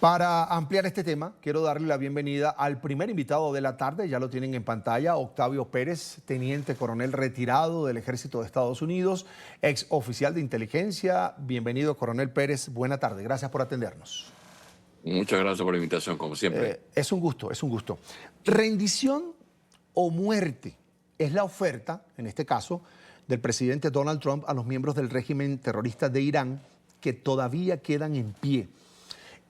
Para ampliar este tema, quiero darle la bienvenida al primer invitado de la tarde, ya lo tienen en pantalla, Octavio Pérez, teniente coronel retirado del Ejército de Estados Unidos, ex oficial de inteligencia. Bienvenido, coronel Pérez, buena tarde, gracias por atendernos. Muchas gracias por la invitación, como siempre. Es un gusto, es un gusto. Rendición o muerte es la oferta, en este caso, del presidente Donald Trump a los miembros del régimen terrorista de Irán que todavía quedan en pie.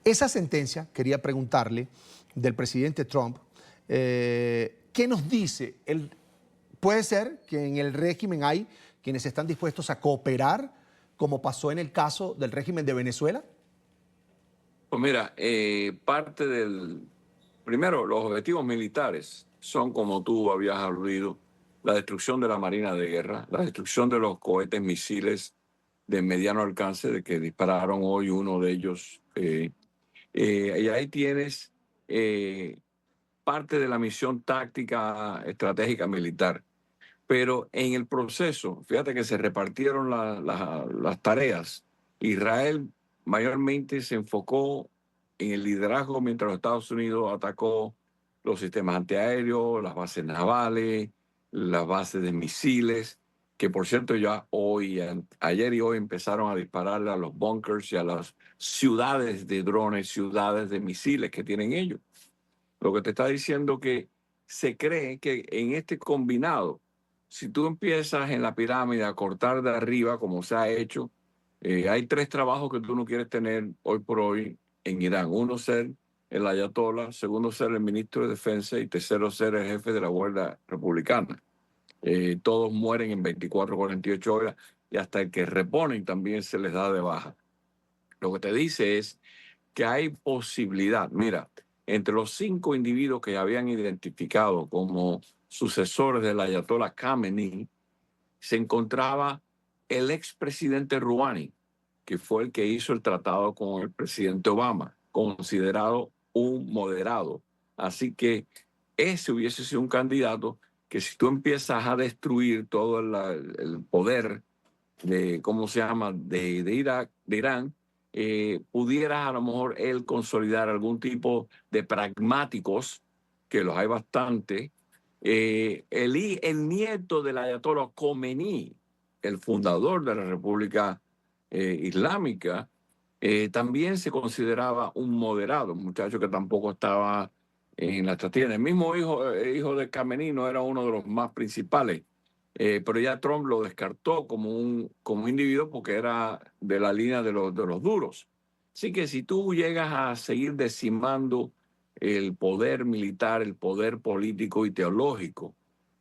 Esa sentencia, quería preguntarle, del presidente Trump, ¿qué nos dice? Puede ser que en el régimen hay quienes están dispuestos a cooperar, como pasó en el caso del régimen de Venezuela. Pues mira, primero, los objetivos militares son, como tú habías aludido, la destrucción de la Marina de Guerra, la destrucción de los cohetes misiles de mediano alcance, de que dispararon hoy uno de ellos. Y ahí tienes parte de la misión táctica estratégica militar. Pero en el proceso, fíjate que se repartieron las tareas. Israel mayormente se enfocó en el liderazgo mientras los Estados Unidos atacó los sistemas antiaéreos, las bases navales, las bases de misiles, que por cierto ya ayer y hoy empezaron a dispararle a los bunkers y a las ciudades de drones, ciudades de misiles que tienen ellos. Lo que te está diciendo que se cree que en este combinado, si tú empiezas en la pirámide a cortar de arriba, como se ha hecho, hay tres trabajos que tú no quieres tener hoy por hoy en Irán. Uno, ser el ayatollah; segundo, ser el ministro de Defensa; y tercero, ser el jefe de la Guardia Republicana. Todos mueren en 24, 48 horas y hasta el que reponen también se les da de baja. Lo que te dice es que hay posibilidad. Mira, entre los 5 individuos que habían identificado como sucesores del ayatollah Khamenei, se encontraba el expresidente Rouhani, que fue el que hizo el tratado con el presidente Obama, considerado un moderado. Así que ese hubiese sido un candidato que, si tú empiezas a destruir todo el poder de, ¿cómo se llama?, de Irak, de Irán, pudiera a lo mejor él consolidar algún tipo de pragmáticos, que los hay bastante. El nieto del ayatollah Khomeini, el fundador de la República Islámica, también se consideraba un moderado, un muchacho que tampoco estaba en la estrategia. El mismo hijo de Khamenei no era uno de los más principales, pero ya Trump lo descartó como individuo porque era de la línea de los duros. Así que si tú llegas a seguir decimando el poder militar, el poder político y teológico,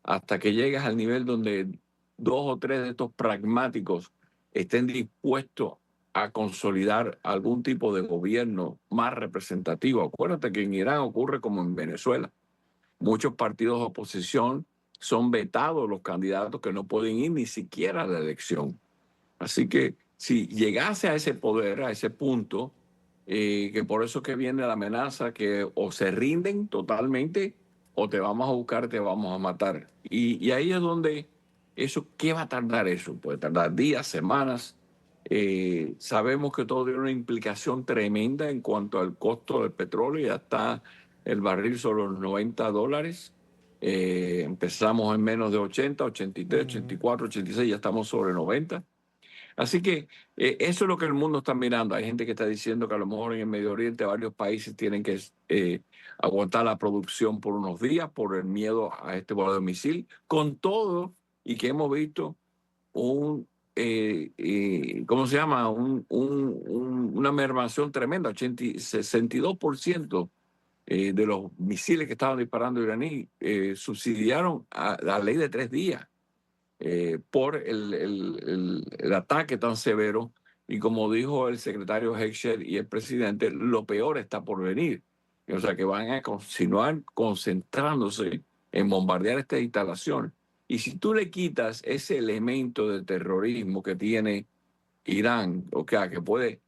hasta que llegas al nivel donde 2 o 3 de estos pragmáticos estén dispuestos a consolidar algún tipo de gobierno más representativo. Acuérdate que en Irán ocurre como en Venezuela. Muchos partidos de oposición son vetados los candidatos, que no pueden ir ni siquiera a la elección. Así que si llegase a ese poder, a ese punto, que por eso que viene la amenaza, que o se rinden totalmente o te vamos a buscar, te vamos a matar. Y ahí es donde ¿qué va a tardar eso? Puede tardar días, semanas. Sabemos que todo tiene una implicación tremenda en cuanto al costo del petróleo. Ya está el barril sobre los $90. Empezamos en menos de 80, 83, 84, 86, ya estamos sobre 90. Así que eso es lo que el mundo está mirando. Hay gente que está diciendo que a lo mejor en el Medio Oriente varios países tienen que aguantar la producción por unos días por el miedo a este vuelo de misil, con todo, y que hemos visto ¿cómo se llama? Una mermación tremenda, 62% de los misiles que estaban disparando iraní subsidiaron a la ley de 3 días por el ataque tan severo. Y como dijo el secretario Hegseth y el presidente, lo peor está por venir. O sea, que van a continuar concentrándose en bombardear estas instalaciones. Y si tú le quitas ese elemento de terrorismo que tiene Irán, o sea, que puede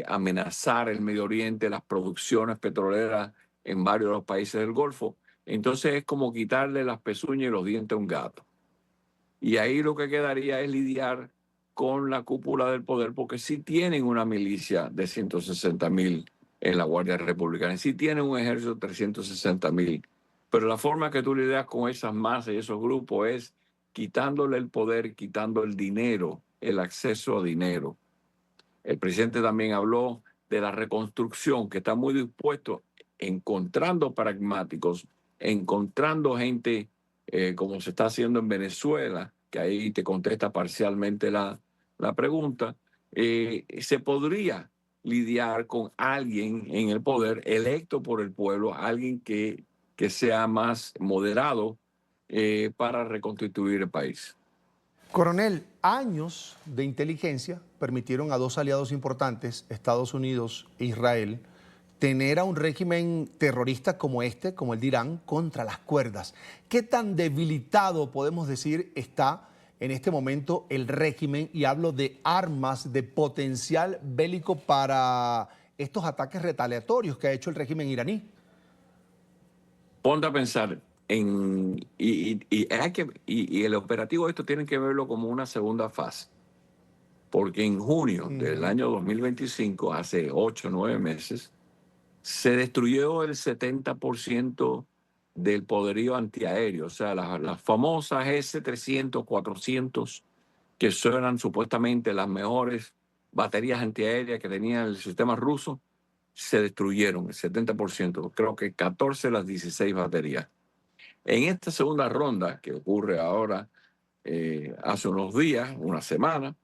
amenazar el Medio Oriente, las producciones petroleras en varios de los países del Golfo, entonces es como quitarle las pezuñas y los dientes a un gato. Y ahí lo que quedaría es lidiar con la cúpula del poder, porque sí tienen una milicia de 160.000 en la Guardia Republicana. Sí tienen un ejército de 360.000, pero la forma que tú lidias con esas masas y esos grupos es quitándole el poder, quitando el dinero, el acceso a dinero. El presidente también habló de la reconstrucción, que está muy dispuesto, encontrando pragmáticos, encontrando gente como se está haciendo en Venezuela, que ahí te contesta parcialmente la pregunta. Se podría lidiar con alguien en el poder electo por el pueblo, alguien que sea más moderado para reconstituir el país. Coronel, años de inteligencia permitieron a dos aliados importantes, Estados Unidos e Israel, tener a un régimen terrorista como este, como el de Irán, contra las cuerdas. ¿Qué tan debilitado, podemos decir, está en este momento el régimen? Y hablo de armas, de potencial bélico para estos ataques retaliatorios que ha hecho el régimen iraní. Ponte a pensar y el operativo de esto tienen que verlo como una segunda fase, porque en junio del año 2025, hace 8 o 9 meses, se destruyó el 70% del poderío antiaéreo, o sea, las famosas S-300, 400, que eran supuestamente las mejores baterías antiaéreas que tenía el sistema ruso, se destruyeron el 70%, creo que 14 de las 16 baterías. En esta segunda ronda, que ocurre ahora, hace unos días, una semana,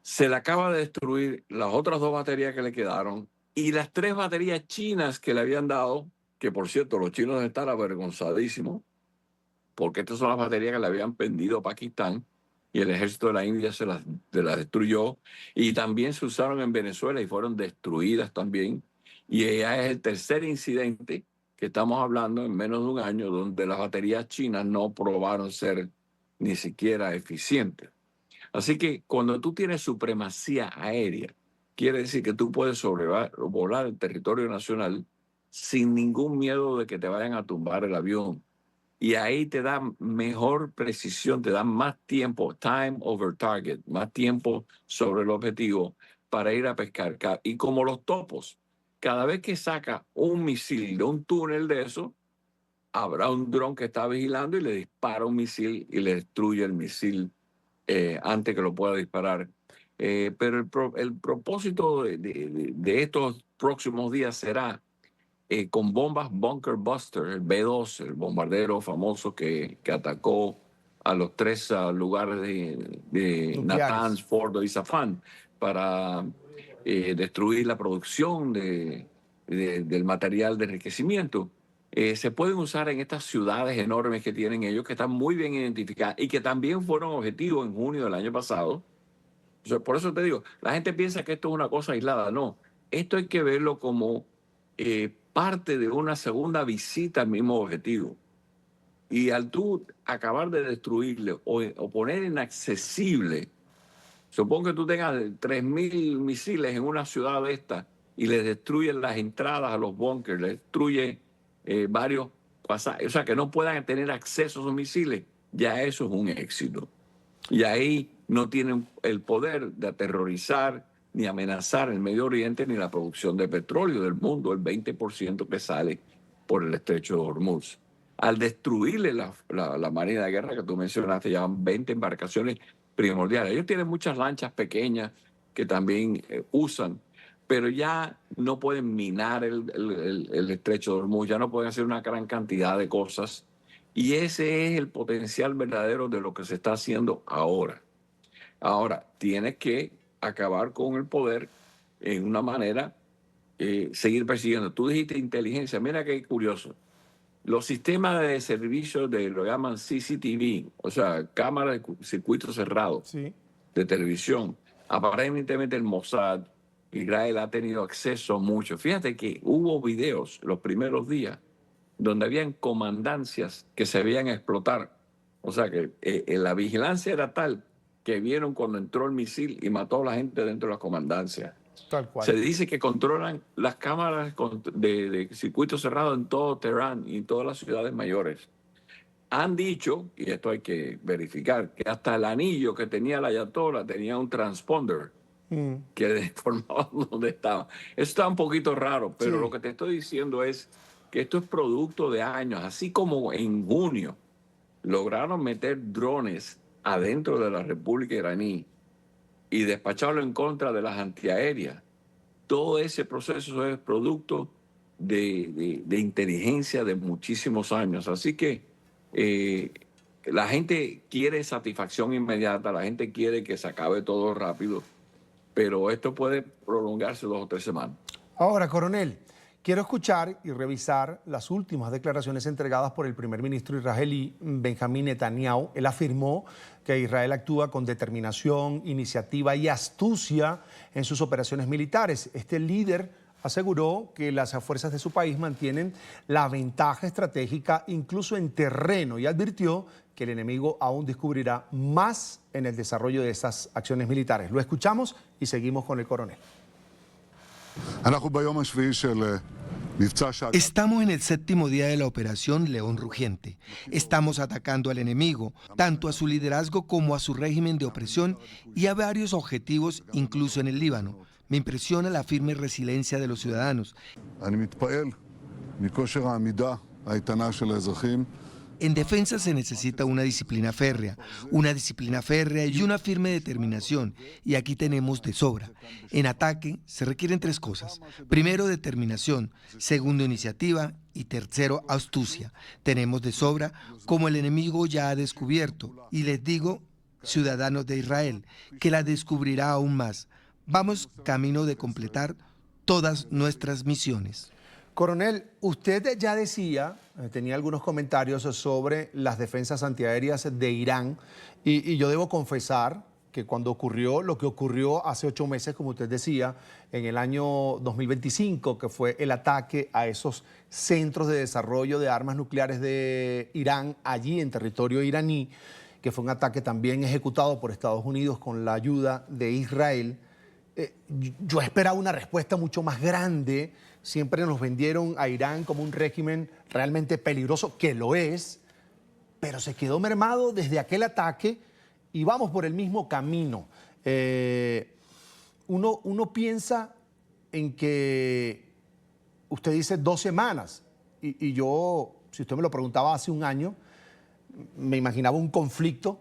se le acaba de destruir las otras 2 baterías que le quedaron y las 3 baterías chinas que le habían dado, que por cierto los chinos están avergonzadísimos, porque estas son las baterías que le habían vendido a Pakistán y el ejército de la India se las destruyó, y también se usaron en Venezuela y fueron destruidas también. Y ya es el tercer incidente que estamos hablando en menos de un año donde las baterías chinas no probaron ser ni siquiera eficientes. Así que cuando tú tienes supremacía aérea, quiere decir que tú puedes sobrevolar el territorio nacional sin ningún miedo de que te vayan a tumbar el avión. Y ahí te da mejor precisión, te da más tiempo, time over target, más tiempo sobre el objetivo para ir a pescar. Y como los topos, cada vez que saca un misil de un túnel de eso, habrá un dron que está vigilando y le dispara un misil y le destruye el misil antes que lo pueda disparar. Pero el propósito de estos próximos días será con bombas Bunker Buster, el B-2, el bombardero famoso que atacó a los 3 lugares de Nucleares. Natanz, Fordo y Safán para destruir la producción del material de enriquecimiento. Se pueden usar en estas ciudades enormes que tienen ellos, que están muy bien identificadas y que también fueron objetivos en junio del año pasado. O sea, por eso te digo, la gente piensa que esto es una cosa aislada. No, esto hay que verlo como parte de una segunda visita al mismo objetivo. Y al tú acabar de destruirle o poner inaccesible, supongo que tú tengas 3.000 misiles en una ciudad de esta y les destruyen las entradas a los búnkers, les destruye varios pasajes, o sea, que no puedan tener acceso a esos misiles, ya eso es un éxito. Y ahí no tienen el poder de aterrorizar ni amenazar el Medio Oriente ni la producción de petróleo del mundo, el 20% que sale por el estrecho de Hormuz. Al destruirle la marina de guerra que tú mencionaste, llevan 20 embarcaciones primordiales. Ellos tienen muchas lanchas pequeñas que también usan, pero ya no pueden minar el estrecho de Hormuz, ya no pueden hacer una gran cantidad de cosas. Y ese es el potencial verdadero de lo que se está haciendo ahora. Ahora, tienes que acabar con el poder en una manera, seguir persiguiendo. Tú dijiste inteligencia, mira qué curioso. Los sistemas de servicio lo llaman CCTV, o sea, cámaras de circuito cerrado Sí. de televisión. Aparentemente el Mossad, Israel ha tenido acceso mucho. Fíjate que hubo videos los primeros días donde habían comandancias que se veían explotar. O sea que la vigilancia era tal que vieron cuando entró el misil y mató a la gente dentro de las comandancias. Tal Se cual. dice que controlan las cámaras de circuito cerrado en todo Teherán y en todas las ciudades mayores. Han dicho, y esto hay que verificar, que hasta el anillo que tenía la Ayatollah tenía un transponder que informaban dónde estaban. Eso está un poquito raro, pero lo Sí. que te estoy diciendo es que esto es producto de años, así como en junio lograron meter drones adentro de la República iraní y despacharlo en contra de las antiaéreas. Todo ese proceso es producto de inteligencia de muchísimos años. Así que eh, la gente quiere satisfacción inmediata, la gente quiere que se acabe todo rápido, pero esto puede prolongarse 2 o 3 semanas. Ahora, coronel, quiero escuchar y revisar las últimas declaraciones entregadas por el primer ministro israelí Benjamín Netanyahu. Él afirmó que Israel actúa con determinación, iniciativa y astucia en sus operaciones militares. Este líder aseguró que las fuerzas de su país mantienen la ventaja estratégica incluso en terreno y advirtió que el enemigo aún descubrirá más en el desarrollo de estas acciones militares. Lo escuchamos y seguimos con el coronel. Estamos en el séptimo día de la operación León Rugiente. Estamos atacando al enemigo, tanto a su liderazgo como a su régimen de opresión y a varios objetivos, incluso en el Líbano. Me impresiona la firme resiliencia de los ciudadanos. En defensa se necesita una disciplina férrea y una firme determinación, y aquí tenemos de sobra. En ataque se requieren 3 cosas. Primero, determinación, segundo, iniciativa y tercero, astucia. Tenemos de sobra, como el enemigo ya ha descubierto, y les digo, ciudadanos de Israel, que la descubrirá aún más. Vamos camino de completar todas nuestras misiones. Coronel, usted ya decía, tenía algunos comentarios sobre las defensas antiaéreas de Irán y yo debo confesar que cuando ocurrió lo que ocurrió hace 8 meses, como usted decía, en el año 2025, que fue el ataque a esos centros de desarrollo de armas nucleares de Irán, allí en territorio iraní, que fue un ataque también ejecutado por Estados Unidos con la ayuda de Israel. Yo esperaba una respuesta mucho más grande. Siempre nos vendieron a Irán como un régimen realmente peligroso, que lo es, pero se quedó mermado desde aquel ataque y vamos por el mismo camino. Uno piensa en que usted dice 2 semanas y yo, si usted me lo preguntaba hace un año, me imaginaba un conflicto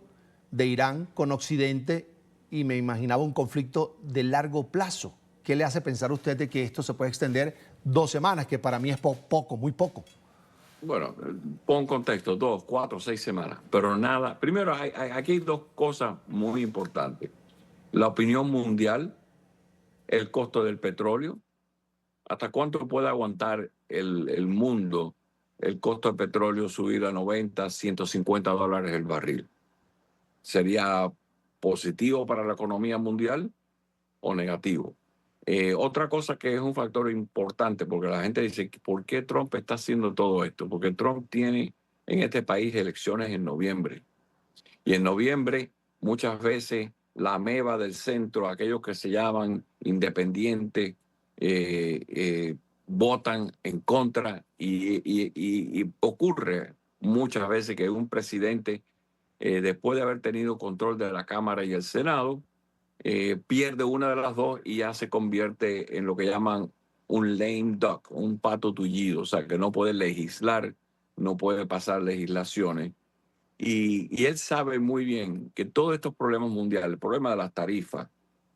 de Irán con Occidente y me imaginaba un conflicto de largo plazo. ¿Qué le hace pensar a usted de que esto se puede extender 2 semanas, que para mí es poco, muy poco? Bueno, pon contexto, 2, 4, 6 semanas, pero nada. Primero, aquí hay 2 cosas muy importantes. La opinión mundial, el costo del petróleo. ¿Hasta cuánto puede aguantar el mundo el costo del petróleo subir a 90, $150 el barril? ¿Sería positivo para la economía mundial o negativo? Otra cosa que es un factor importante, porque la gente dice, ¿por qué Trump está haciendo todo esto? Porque Trump tiene en este país elecciones en noviembre. Y en noviembre, muchas veces, la meba del centro, aquellos que se llaman independientes, votan en contra y ocurre muchas veces que un presidente, después de haber tenido control de la Cámara y el Senado, pierde una de las dos y ya se convierte en lo que llaman un lame duck, un pato tullido, o sea, que no puede legislar, no puede pasar legislaciones. Y él sabe muy bien que todos estos problemas mundiales, el problema de las tarifas,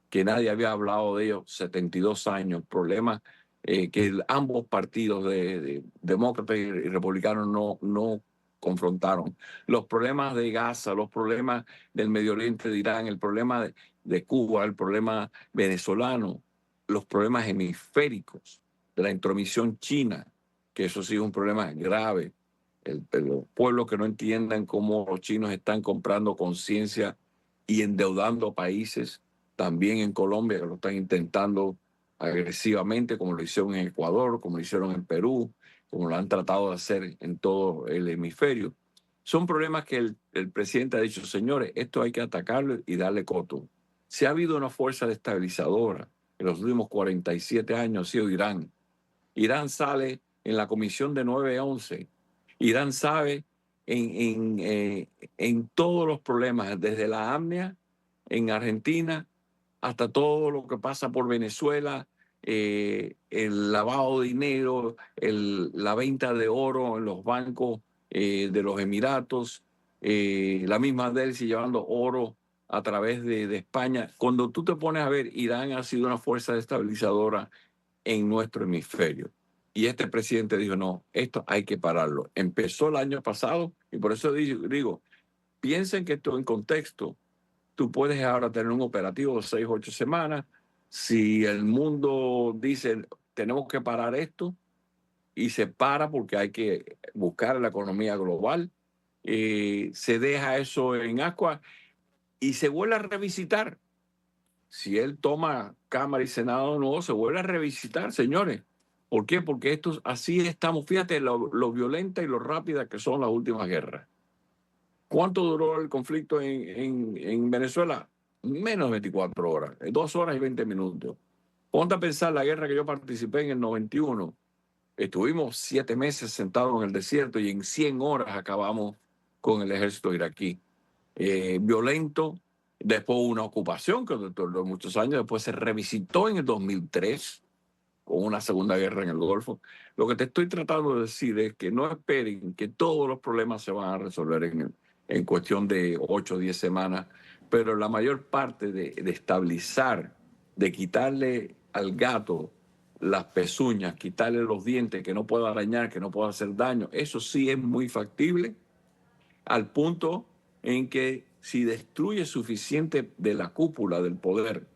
que nadie había hablado de ellos 72 años, problemas que ambos partidos de demócratas y republicanos no confrontaron, los problemas de Gaza, los problemas del Medio Oriente, de Irán, el problema de Cuba, el problema venezolano, los problemas hemisféricos, de la intromisión china, que eso sí es un problema grave. Los pueblos que no entiendan cómo los chinos están comprando conciencia y endeudando países, también en Colombia, que lo están intentando agresivamente, como lo hicieron en Ecuador, como lo hicieron en Perú, como lo han tratado de hacer en todo el hemisferio. Son problemas que el presidente ha dicho, señores, esto hay que atacarlo y darle coto. Si ha habido una fuerza destabilizadora en los últimos 47 años, ha sido Irán. Irán sale en la comisión de 9-11. Irán sabe en todos los problemas, desde la AMNIA en Argentina hasta todo lo que pasa por Venezuela, el lavado de dinero, la venta de oro en los bancos de los Emiratos, la misma Delcy llevando oro a través de España. Cuando tú te pones a ver, Irán ha sido una fuerza estabilizadora en nuestro hemisferio. Y este presidente dijo, no, esto hay que pararlo. Empezó el año pasado y por eso digo, piensen que esto en contexto. Tú puedes ahora tener un operativo de 6 o 8 semanas. Si el mundo dice, tenemos que parar esto, y se para porque hay que buscar la economía global, se deja eso en agua y se vuelve a revisitar. Si él toma Cámara y Senado de nuevo, se vuelve a revisitar, señores. ¿Por qué? Porque así estamos. Fíjate lo violenta y lo rápida que son las últimas guerras. ¿Cuánto duró el conflicto en Venezuela? Menos de 24 horas, 2 horas y 20 minutos. Ponte a pensar la guerra que yo participé en el 91. Estuvimos 7 meses sentados en el desierto y en 100 horas acabamos con el ejército iraquí. Violento, después hubo una ocupación que duró muchos años, después se revisitó en el 2003 con una segunda guerra en el Golfo. Lo que te estoy tratando de decir es que no esperen que todos los problemas se van a resolver en cuestión de 8 o 10 semanas, pero la mayor parte de estabilizar, de quitarle al gato las pezuñas, quitarle los dientes, que no pueda arañar, que no pueda hacer daño, eso sí es muy factible, al punto en que si destruye suficiente de la cúpula del poder,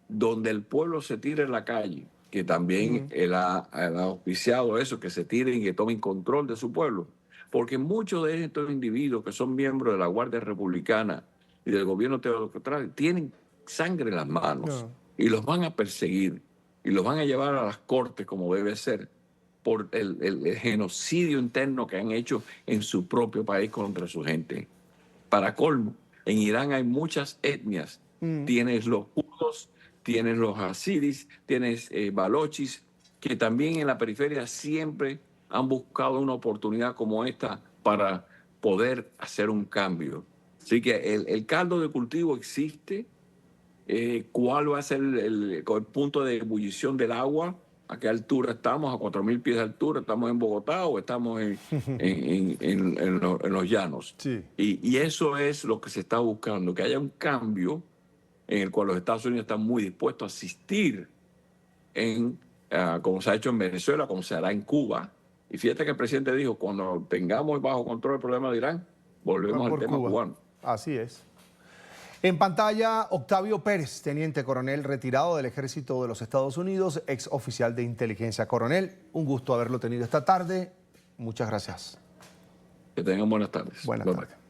donde el pueblo se tire en la calle, que también él ha auspiciado eso, que se tiren y que tomen control de su pueblo, porque muchos de estos individuos que son miembros de la Guardia Republicana y del gobierno teocrático tienen sangre en las manos y los van a perseguir y los van a llevar a las cortes como debe ser por el genocidio interno que han hecho en su propio país contra su gente. Para colmo, en Irán hay muchas etnias. Tienes los kurdos, tienes los aziris, tienes balochis, que también en la periferia siempre han buscado una oportunidad como esta para poder hacer un cambio. Así que el caldo de cultivo existe. ¿Cuál va a ser el punto de ebullición del agua? ¿A qué altura estamos? ¿A 4.000 pies de altura? ¿Estamos en Bogotá o estamos en los llanos? Sí. Y eso es lo que se está buscando, que haya un cambio en el cual los Estados Unidos están muy dispuestos a asistir como se ha hecho en Venezuela, como se hará en Cuba. Y fíjate que el presidente dijo, cuando tengamos bajo control el problema de Irán, volvemos al tema cubano. Así es. En pantalla, Octavio Pérez, teniente coronel retirado del Ejército de los Estados Unidos, ex oficial de inteligencia. Coronel, un gusto haberlo tenido esta tarde. Muchas gracias. Que tengan buenas tardes. Buenas tardes.